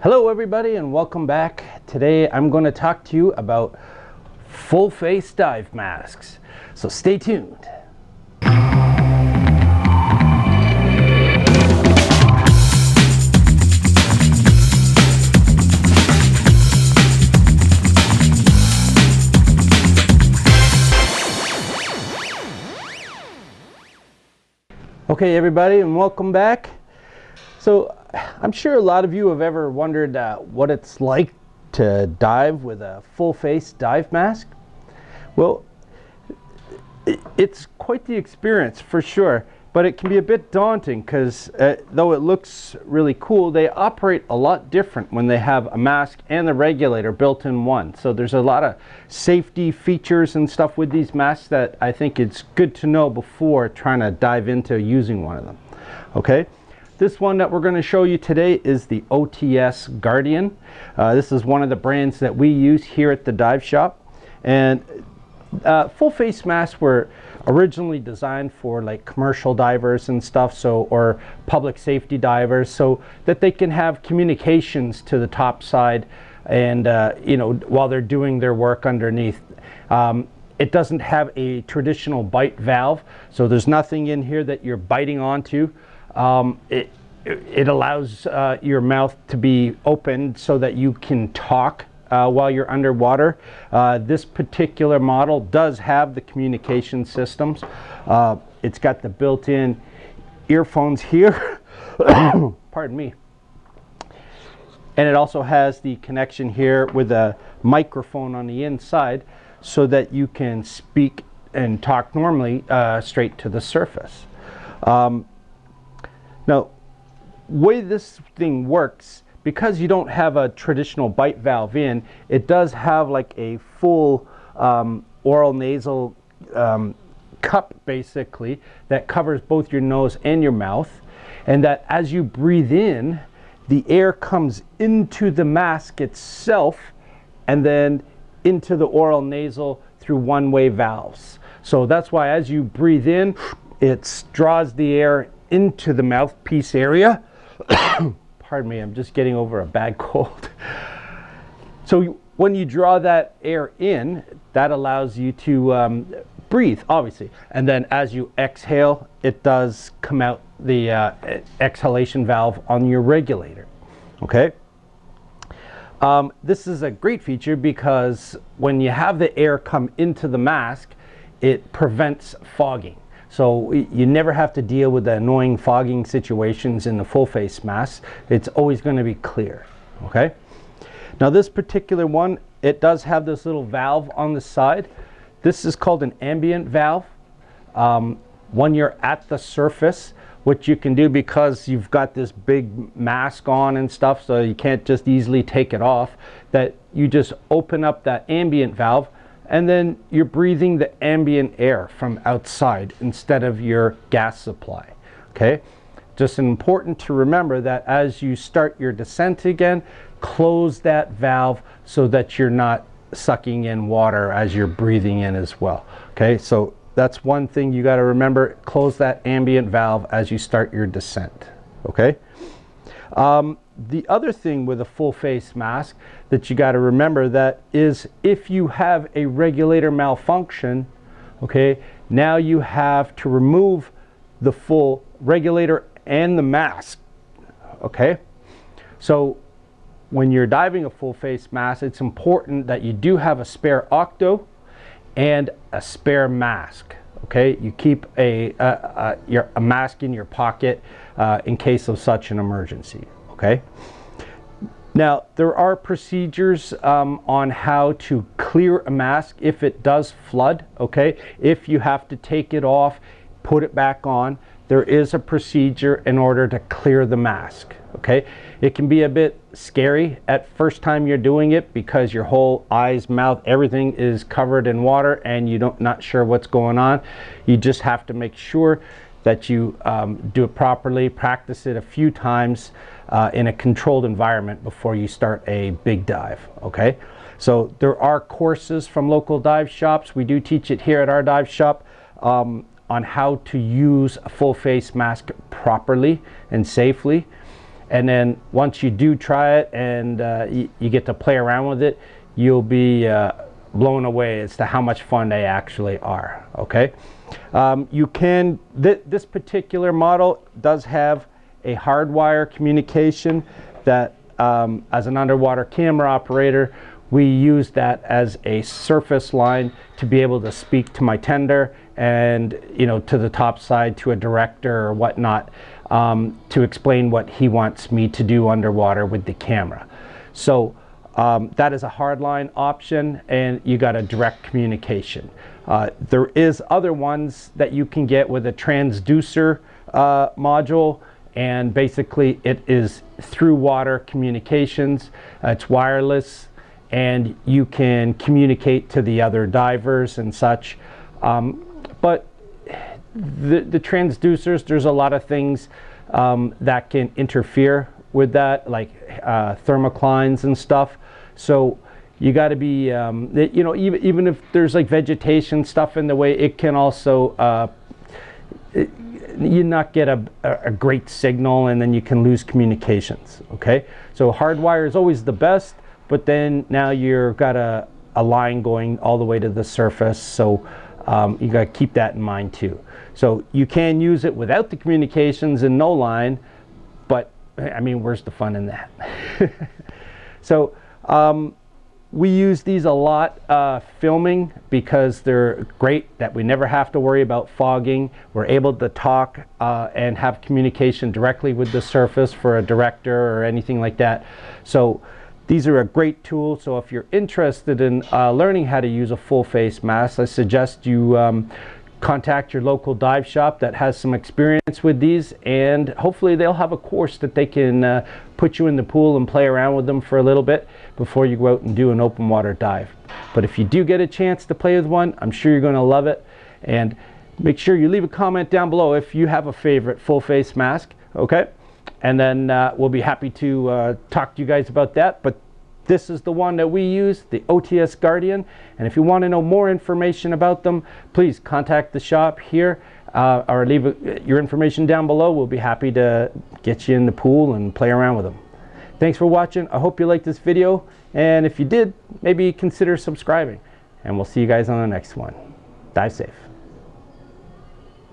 Hello everybody and welcome back. Today I'm going to talk to you about full face dive masks. So stay tuned. Okay everybody and welcome back. So I'm sure a lot of you have ever wondered what it's like to dive with a full face dive mask. Well, it's quite the experience for sure, but it can be a bit daunting because though it looks really cool, they operate a lot different when they have a mask and the regulator built in one. So there's a lot of safety features and stuff with these masks that I think it's good to know before trying to dive into using one of them. Okay. This one that we're going to show you today is the OTS Guardian. This is one of the brands that we use here at the dive shop. And full face masks were originally designed for like commercial divers and stuff, or public safety divers, so that they can have communications to the top side and while they're doing their work underneath. It doesn't have a traditional bite valve, so there's nothing in here that you're biting onto. It allows your mouth to be open so that you can talk while you're underwater. This particular model does have the communication systems. It's got the built-in earphones here. Pardon me. And it also has the connection here with a microphone on the inside so that you can speak and talk normally straight to the surface. Now, way this thing works, because you don't have a traditional bite valve in, it does have like a full oral nasal cup basically that covers both your nose and your mouth, and that as you breathe in, the air comes into the mask itself and then into the oral nasal through one-way valves. So that's why as you breathe in, it draws the air into the mouthpiece area. Pardon me, I'm just getting over a bad cold. So when you draw that air in, that allows you to breathe, obviously. And then as you exhale, it does come out the exhalation valve on your regulator. Okay? This is a great feature because when you have the air come into the mask, it prevents fogging. So you never have to deal with the annoying fogging situations in the full face mask. It's always going to be clear. Okay. Now this particular one, it does have this little valve on the side. This is called an ambient valve. When you're at the surface, what you can do, because you've got this big mask on and stuff, so you can't just easily take it off, that you just open up that ambient valve, and then you're breathing the ambient air from outside instead of your gas supply. Okay, just important to remember that as you start your descent again, close that valve so that you're not sucking in water as you're breathing in as well. Okay, so that's one thing you got to remember: close that ambient valve as you start your descent. Okay. The other thing with a full face mask that you got to remember that is, if you have a regulator malfunction, okay, now you have to remove the full regulator and the mask. Okay, so when you're diving a full face mask, it's important that you do have a spare octo and a spare mask. Okay, you keep a mask in your pocket in case of such an emergency. Okay. Now there are procedures on how to clear a mask if it does flood. Okay, if you have to take it off, put it back on, there is a procedure in order to clear the mask. Okay, it can be a bit scary at first time you're doing it because your whole eyes, mouth, everything is covered in water and not sure what's going on. You just have to make sure that you do it properly, practice it a few times in a controlled environment before you start a big dive. Okay, so there are courses from local dive shops. We do teach it here at our dive shop on how to use a full face mask properly and safely. And then once you do try it and you get to play around with it, you'll be blown away as to how much fun they actually are. Okay, this particular model does have a hardwire communication that as an underwater camera operator, we use that as a surface line to be able to speak to my tender and, you know, to the top side to a director or whatnot, to explain what he wants me to do underwater with the camera. So that is a hardline option, and you got a direct communication. There is other ones that you can get with a transducer module, and basically it is through water communications. It's wireless, and you can communicate to the other divers and such. But the transducers, there's a lot of things that can interfere with that, like thermoclines and stuff. So you got to be, you know, even if there's like vegetation stuff in the way, it can also, you not get a great signal, and then you can lose communications. Okay, so hardwire is always the best, but then now you've got a line going all the way to the surface, so you got to keep that in mind too. So you can use it without the communications and no line, but I mean, where's the fun in that? So we use these a lot filming, because they're great that we never have to worry about fogging. We're able to talk and have communication directly with the surface for a director or anything like that. So these are a great tool. So if you're interested in learning how to use a full face mask, I suggest you contact your local dive shop that has some experience with these, and hopefully they'll have a course that they can put you in the pool and play around with them for a little bit before you go out and do an open water dive. But if you do get a chance to play with one, I'm sure you're going to love it. And make sure you leave a comment down below if you have a favorite full face mask. Okay, and then we'll be happy to talk to you guys about that. But this is the one that we use, the OTS Guardian. And if you want to know more information about them, please contact the shop here or leave your information down below. We'll be happy to get you in the pool and play around with them. Thanks for watching. I hope you liked this video. And if you did, maybe consider subscribing. And we'll see you guys on the next one. Dive safe.